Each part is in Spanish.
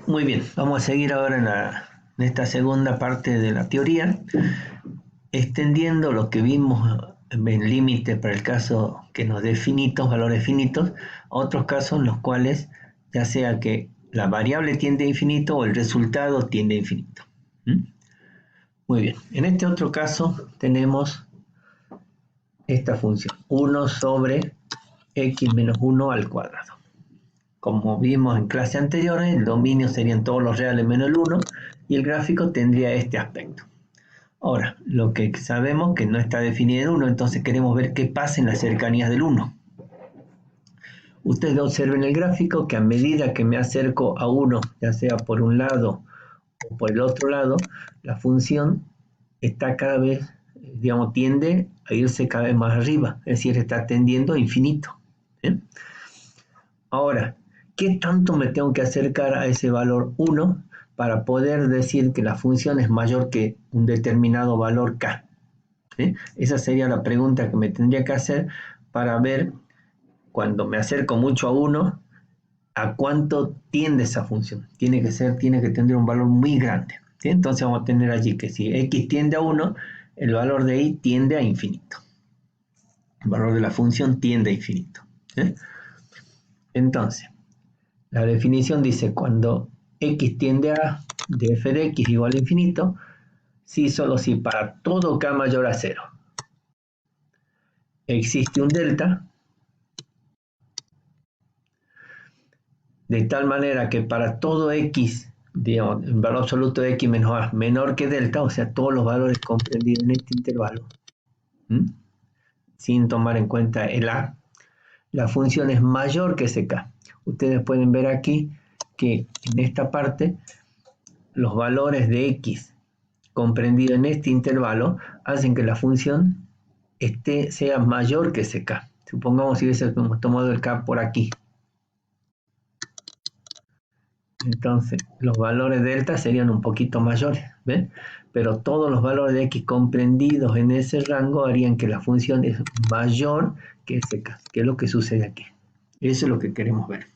Muy bien, vamos a seguir ahora en esta segunda parte de la teoría, extendiendo lo que vimos en límite para el caso que nos dé finitos, valores finitos, a otros casos en los cuales ya sea que la variable tiende a infinito o el resultado tiende a infinito. Muy bien, en este otro caso tenemos esta función, 1 sobre x menos 1 al cuadrado. Como vimos en clase anteriores, el dominio serían todos los reales menos el 1 y el gráfico tendría este aspecto. Ahora, lo que sabemos que no está definido en 1, entonces queremos ver qué pasa en las cercanías del 1. Ustedes observen el gráfico que a medida que me acerco a 1, ya sea por un lado o por el otro lado, la función está cada vez, digamos, tiende a irse cada vez más arriba, es decir, está tendiendo a infinito. Ahora, ¿qué tanto me tengo que acercar a ese valor 1 para poder decir que la función es mayor que un determinado valor k? ¿Sí? Esa sería la pregunta que me tendría que hacer para ver, cuando me acerco mucho a 1, a cuánto tiende esa función. Tiene que tener un valor muy grande. ¿Sí? Entonces vamos a tener allí que si x tiende a 1, el valor de y tiende a infinito. El valor de la función tiende a infinito. ¿Sí? Entonces, la definición dice cuando x tiende a de f de x igual a infinito, si solo si para todo k mayor a 0 existe un delta, de tal manera que para todo x, digamos, el valor absoluto de x menos a menor que delta, o sea, todos los valores comprendidos en este intervalo, sin tomar en cuenta el a, la función es mayor que ese k. Ustedes pueden ver aquí que en esta parte los valores de x comprendido en este intervalo hacen que la función sea mayor que ese k. Supongamos si hubiésemos tomado el k por aquí. Entonces, los valores delta serían un poquito mayores, ¿ven? Pero todos los valores de x comprendidos en ese rango harían que la función es mayor que ese k, que es lo que sucede aquí. Eso es lo que queremos ver.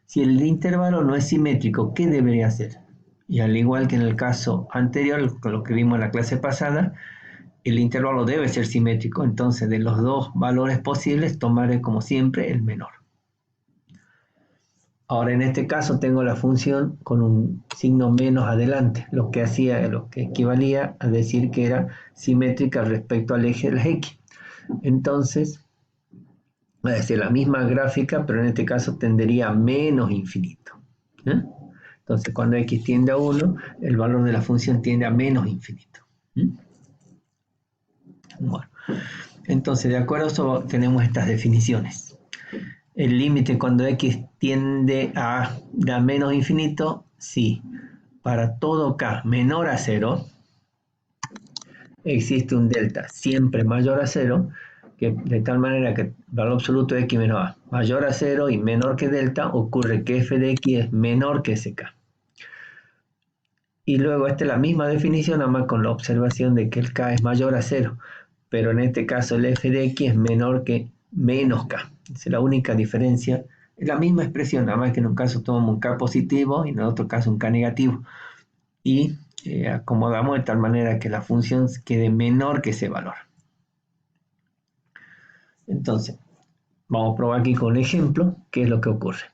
Si el intervalo no es simétrico, ¿qué debería hacer? Y al igual que en el caso anterior, con lo que vimos en la clase pasada, el intervalo debe ser simétrico, entonces de los dos valores posibles tomaré como siempre el menor. Ahora en este caso tengo la función con un signo menos adelante, lo que equivalía a decir que era simétrica respecto al eje de las x. Entonces, va a ser la misma gráfica, pero en este caso tendería a menos infinito. Entonces cuando x tiende a 1, el valor de la función tiende a menos infinito. Bueno, entonces de acuerdo a eso tenemos estas definiciones. El límite cuando x tiende a menos infinito, sí. Para todo k menor a 0, existe un delta siempre mayor a 0, que de tal manera que el valor absoluto de x menos a mayor a 0 y menor que delta, ocurre que f de x es menor que sk. Y luego esta es la misma definición, nada más con la observación de que el k es mayor a 0, pero en este caso el f de x es menor que menos k. Esa es la única diferencia. Es la misma expresión, nada más que en un caso tomamos un k positivo y en el otro caso un k negativo. Y acomodamos de tal manera que la función quede menor que ese valor. Entonces, vamos a probar aquí con un ejemplo qué es lo que ocurre.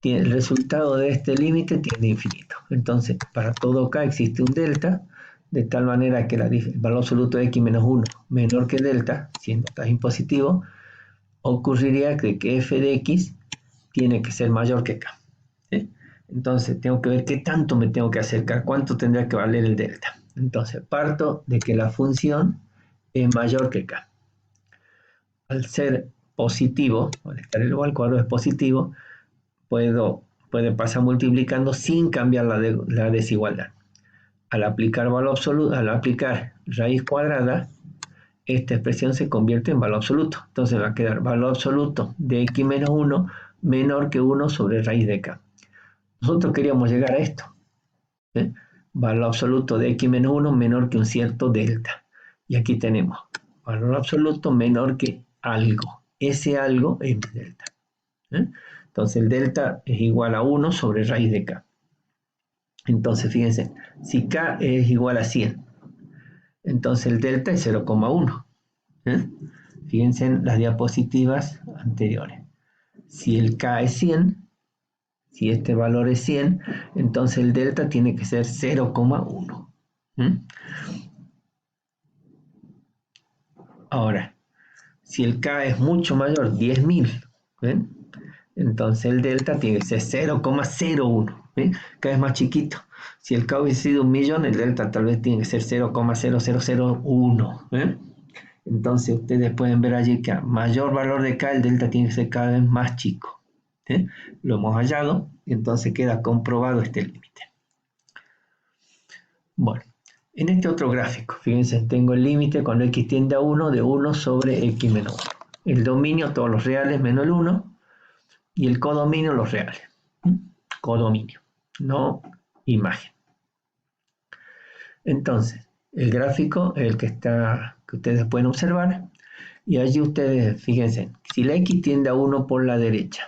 El resultado de este límite tiende a infinito. Entonces, para todo k existe un delta, de tal manera que el valor absoluto de x menos 1 menor que delta, siendo k impositivo, ocurriría que f de x tiene que ser mayor que k. ¿Sí? Entonces, tengo que ver qué tanto me tengo que acercar, cuánto tendría que valer el delta. Entonces, parto de que la función es mayor que k. Al ser positivo, al estar elevado al cuadrado es positivo, puede pasar multiplicando sin cambiar la desigualdad. Al aplicar valor absoluto, al aplicar raíz cuadrada, esta expresión se convierte en valor absoluto. Entonces va a quedar valor absoluto de x menos 1 menor que 1 sobre raíz de k. Nosotros queríamos llegar a esto. Valor absoluto de x menos 1 menor que un cierto delta. Y aquí tenemos valor absoluto menor que algo. Ese algo es mi delta. Entonces el delta es igual a 1 sobre raíz de k. Entonces fíjense, si k es igual a 100, entonces el delta es 0,1. Fíjense en las diapositivas anteriores. Si el k es 100, si este valor es 100, entonces el delta tiene que ser 0,1. Ahora, si el k es mucho mayor, 10.000, ¿ven? Entonces el delta tiene que ser 0,01. ¿ven? K es más chiquito. Si el k hubiese sido 1.000.000, el delta tal vez tiene que ser 0,0001. Entonces ustedes pueden ver allí que a mayor valor de k, el delta tiene que ser cada vez más chico. Lo hemos hallado, y entonces queda comprobado este límite. Bueno, en este otro gráfico, fíjense, tengo el límite cuando x tiende a 1 de 1 sobre x menos 1. El dominio, todos los reales menos el 1, y el codominio, los reales. Codominio, no imagen. Entonces, el gráfico es el que ustedes pueden observar, y allí ustedes, fíjense, si la x tiende a 1 por la derecha,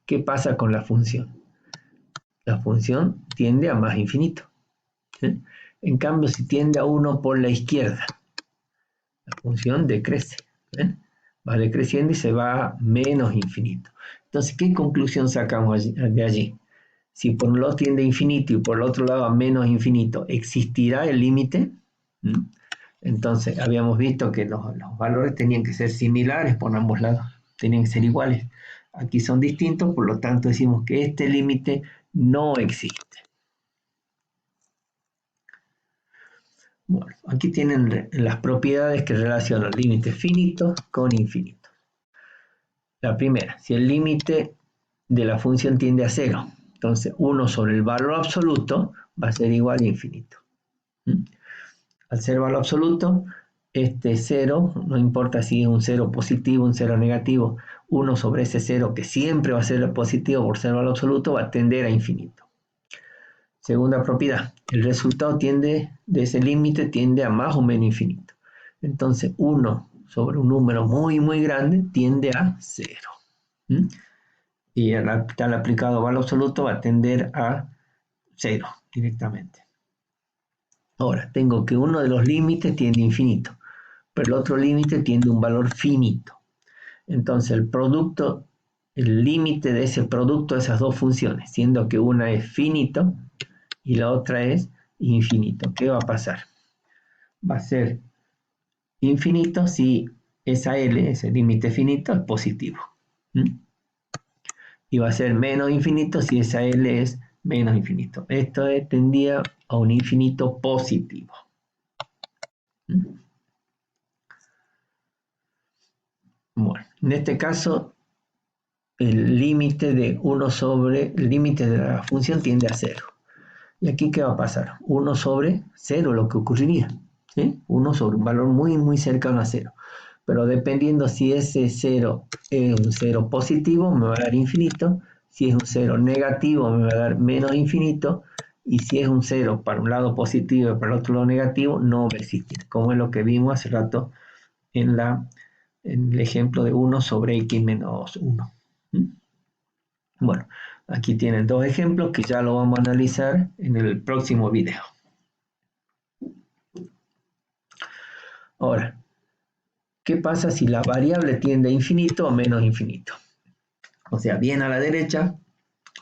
¿qué pasa con la función? La función tiende a más infinito. ¿sí? En cambio, si tiende a 1 por la izquierda, la función decrece. ¿ven? Va decreciendo y se va a menos infinito. Entonces, ¿qué conclusión sacamos de allí? Si por un lado tiende a infinito y por el otro lado a menos infinito, ¿existirá el límite? Entonces, habíamos visto que los valores tenían que ser similares por ambos lados, tenían que ser iguales. Aquí son distintos, por lo tanto decimos que este límite no existe. Bueno, aquí tienen las propiedades que relacionan límites finitos con infinitos. La primera, si el límite de la función tiende a 0, entonces 1 sobre el valor absoluto va a ser igual a infinito. Al ser valor absoluto, este 0, no importa si es un 0 positivo, un 0 negativo, 1 sobre ese 0, que siempre va a ser positivo por ser valor absoluto, va a tender a infinito. Segunda propiedad, el resultado de ese límite tiende a más o menos infinito. Entonces 1 sobre un número muy, muy grande tiende a 0. Y al estar aplicado valor absoluto va a tender a 0 directamente. Ahora, tengo que uno de los límites tiende a infinito, pero el otro límite tiende a un valor finito. Entonces el límite de ese producto de esas dos funciones, siendo que una es finito y la otra es infinito. ¿Qué va a pasar? Va a ser infinito si esa L, ese límite finito, es positivo. Y va a ser menos infinito si esa L es menos infinito. Esto tendría a un infinito positivo. Bueno, en este caso, el límite de 1 sobre el límite de la función tiende a 0. ¿Y aquí qué va a pasar? 1 sobre 0, lo que ocurriría. ¿sí? 1 sobre un valor muy, muy cercano a 0. Pero dependiendo si ese 0 es un 0 positivo, me va a dar infinito. Si es un 0 negativo, me va a dar menos infinito. Y si es un 0 para un lado positivo y para el otro lado negativo, no va a existir. Como es lo que vimos hace rato en el ejemplo de 1 sobre x menos 1. Bueno, aquí tienen dos ejemplos que ya lo vamos a analizar en el próximo video. Ahora, ¿qué pasa si la variable tiende a infinito o menos infinito? O sea, bien a la derecha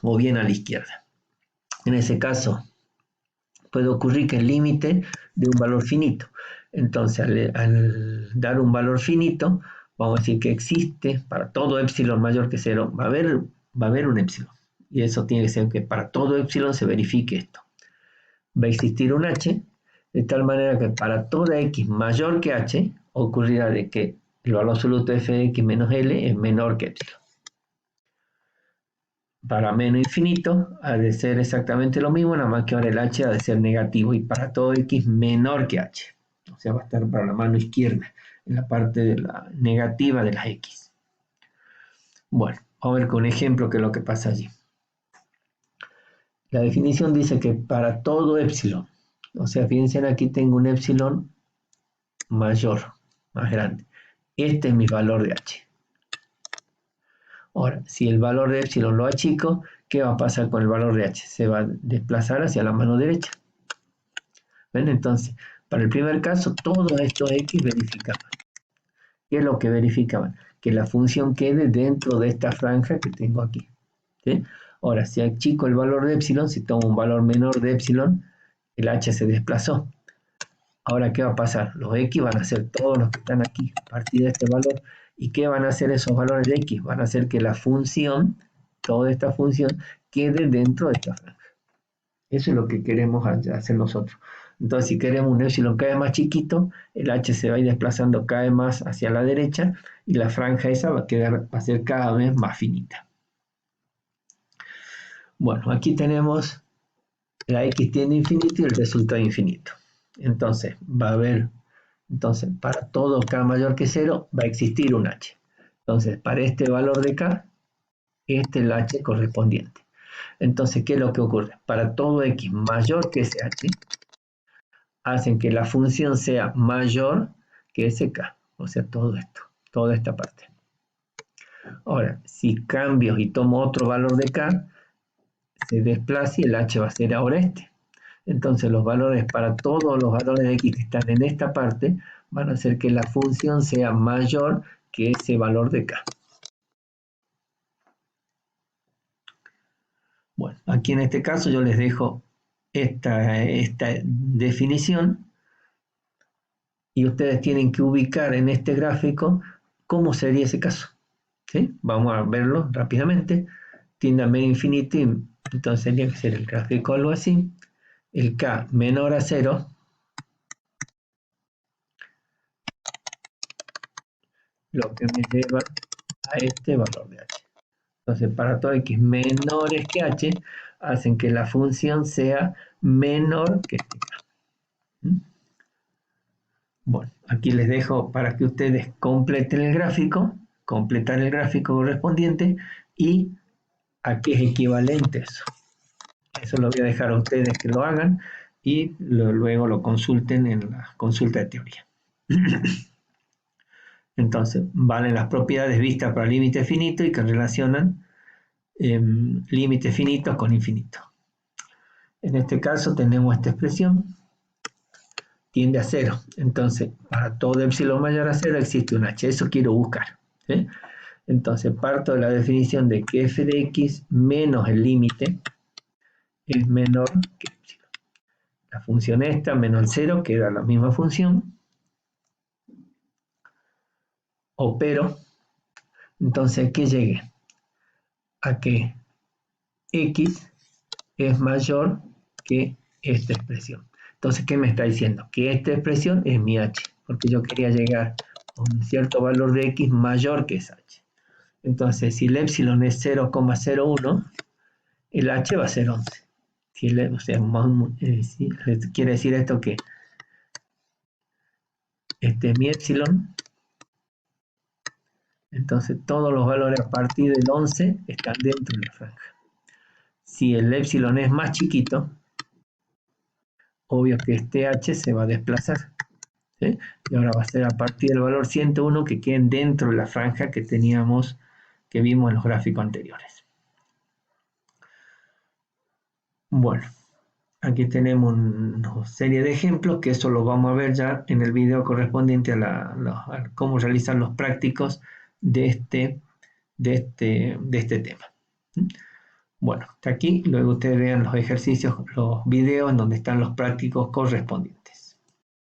o bien a la izquierda. En ese caso, puede ocurrir que el límite de un valor finito. Entonces, al dar un valor finito, vamos a decir que existe para todo epsilon mayor que 0, va a haber un epsilon. Y eso tiene que ser que para todo epsilon se verifique esto. Va a existir un h, de tal manera que para toda x mayor que h, ocurrirá de que el valor absoluto de f de x menos l es menor que epsilon. Para menos infinito ha de ser exactamente lo mismo, nada más que ahora el h ha de ser negativo y para todo x menor que h. O sea, va a estar para la mano izquierda, en la parte de la negativa de las x. Bueno, vamos a ver con un ejemplo qué es lo que pasa allí. La definición dice que para todo epsilon, o sea, fíjense aquí tengo un epsilon mayor, más grande. Este es mi valor de h. Ahora, si el valor de epsilon lo achico, ¿qué va a pasar con el valor de h? Se va a desplazar hacia la mano derecha. ¿Ven? Entonces, para el primer caso, todos estos x verificaban. ¿Qué es lo que verificaban? Que la función quede dentro de esta franja que tengo aquí. ¿Sí? Ahora, si achico el valor de epsilon, si tomo un valor menor de epsilon, el h se desplazó. Ahora, ¿qué va a pasar? Los x van a ser todos los que están aquí, a partir de este valor. ¿Y qué van a hacer esos valores de x? Van a hacer que la función, toda esta función, quede dentro de esta franja. Eso es lo que queremos hacer nosotros. Entonces, si queremos un epsilon cada vez más chiquito, el h se va a ir desplazando cada vez más hacia la derecha y la franja esa va a ser cada vez más finita. Bueno, aquí tenemos la x tiende a infinito y el resultado infinito. Entonces, va a haber, para todo k mayor que 0 va a existir un h. Entonces, para este valor de k, este es el h correspondiente. Entonces, ¿qué es lo que ocurre? Para todo x mayor que ese h, hacen que la función sea mayor que ese k. O sea, todo esto, toda esta parte. Ahora, si cambio y tomo otro valor de k, se desplaza y el h va a ser ahora este. Entonces los valores para todos los valores de x que están en esta parte van a hacer que la función sea mayor que ese valor de k. Bueno, aquí en este caso yo les dejo esta definición y ustedes tienen que ubicar en este gráfico cómo sería ese caso. ¿Sí? Vamos a verlo rápidamente. Tiende a medio infinito, entonces tendría que ser el gráfico algo así. El k menor a 0, lo que me lleva a este valor de h. Entonces, para todo x menores que h, hacen que la función sea menor que este k. Bueno, aquí les dejo para que ustedes completen el gráfico, completar el gráfico correspondiente y a qué es equivalente eso. Eso lo voy a dejar a ustedes que lo hagan y luego lo consulten en la consulta de teoría. Entonces, valen las propiedades vistas para límite finito y que relacionan límites finitos con infinito. En este caso tenemos esta expresión, tiende a 0. Entonces, para todo epsilon mayor a 0 existe un h. Eso quiero buscar. ¿Sí? Entonces, parto de la definición de que f de x menos el límite es menor que epsilon. La función esta menos el 0 queda la misma función. Opero. Entonces, ¿qué llegue? A que x es mayor que esta expresión. Entonces, ¿qué me está diciendo? Que esta expresión es mi h, porque yo quería llegar a un cierto valor de x mayor que es h. Entonces, si el epsilon es 0,01, el h va a ser 11. Quiere decir esto que este es mi epsilon. Entonces, todos los valores a partir del 11 están dentro de la franja. Si el epsilon es más chiquito, obvio que este h se va a desplazar. ¿Sí? Y ahora va a ser a partir del valor 101 que queden dentro de la franja que teníamos, que vimos en los gráficos anteriores. Bueno, aquí tenemos una serie de ejemplos que eso lo vamos a ver ya en el video correspondiente a cómo realizar los prácticos de este tema. Bueno, hasta aquí, luego ustedes vean los ejercicios, los videos en donde están los prácticos correspondientes.